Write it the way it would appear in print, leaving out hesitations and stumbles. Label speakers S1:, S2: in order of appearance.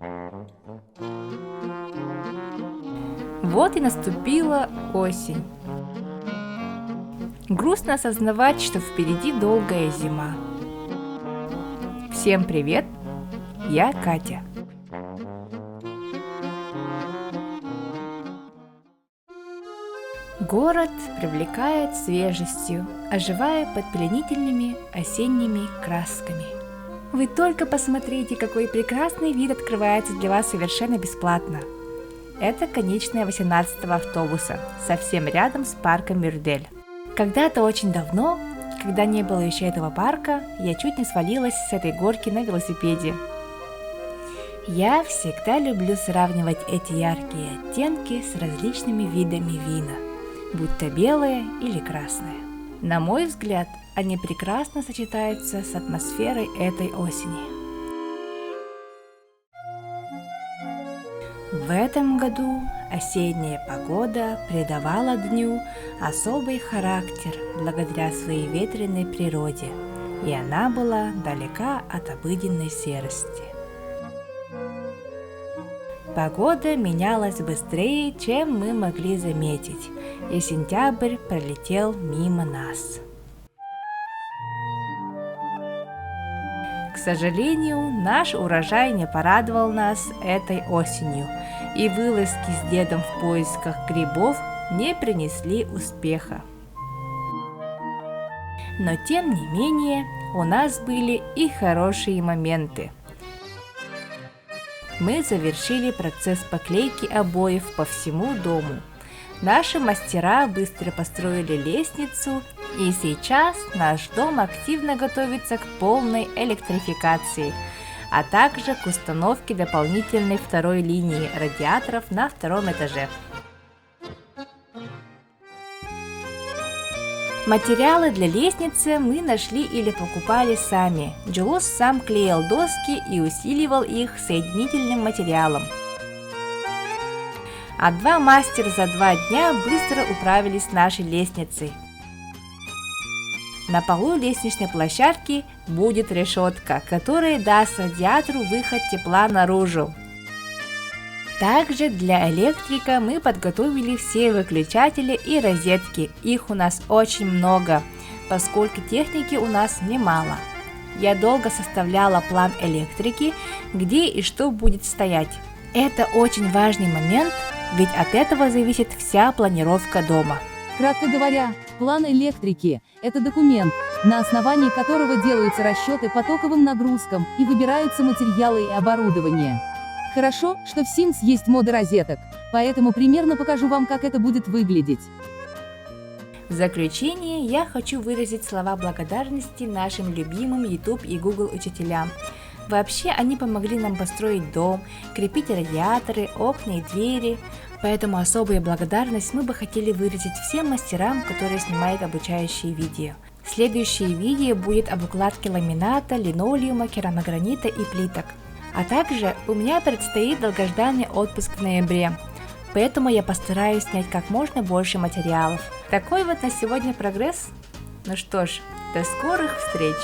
S1: Вот и наступила осень. Грустно осознавать, что впереди долгая зима. Всем привет, я Катя. Город привлекает свежестью, оживая под пленительными осенними красками. Вы только посмотрите, какой прекрасный вид открывается для вас совершенно бесплатно. Это конечная 18-го автобуса, совсем рядом с парком Мирдель. Когда-то очень давно, когда не было еще этого парка, я чуть не свалилась с этой горки на велосипеде. Я всегда люблю сравнивать эти яркие оттенки с различными видами вина, будь то белое или красное. На мой взгляд, они прекрасно сочетаются с атмосферой этой осени. В этом году осенняя погода придавала дню особый характер благодаря своей ветреной природе, и она была далека от обыденной серости. Погода менялась быстрее, чем мы могли заметить, и сентябрь пролетел мимо нас. К сожалению, наш урожай не порадовал нас этой осенью, и вылазки с дедом в поисках грибов не принесли успеха. Но тем не менее, у нас были и хорошие моменты. Мы завершили процесс поклейки обоев по всему дому. Наши мастера быстро построили лестницу, и сейчас наш дом активно готовится к полной электрификации, а также к установке дополнительной второй линии радиаторов на втором этаже. Материалы для лестницы мы нашли или покупали сами. Джулус сам клеил доски и усиливал их соединительным материалом. А два мастера за 2 дня быстро управились с нашей лестницей. На полу лестничной площадки будет решетка, которая даст радиатору выход тепла наружу. Также для электрика мы подготовили все выключатели и розетки. Их у нас очень много, поскольку техники у нас немало. Я долго составляла план электрики, где и что будет стоять. Это очень важный момент, ведь от этого зависит вся планировка дома.
S2: Кратко говоря, план электрики – это документ, на основании которого делаются расчеты по токовым нагрузкам и выбираются материалы и оборудование. Хорошо, что в Sims есть моды розеток, поэтому примерно покажу вам, как это будет выглядеть.
S1: В заключение я хочу выразить слова благодарности нашим любимым YouTube и Google учителям. Вообще они помогли нам построить дом, крепить радиаторы, окна и двери, поэтому особую благодарность мы бы хотели выразить всем мастерам, которые снимают обучающие видео. Следующее видео будет об укладке ламината, линолеума, керамогранита и плиток. А также у меня предстоит долгожданный отпуск в ноябре, поэтому я постараюсь снять как можно больше материалов. Такой вот на сегодня прогресс. Ну что ж, до скорых встреч!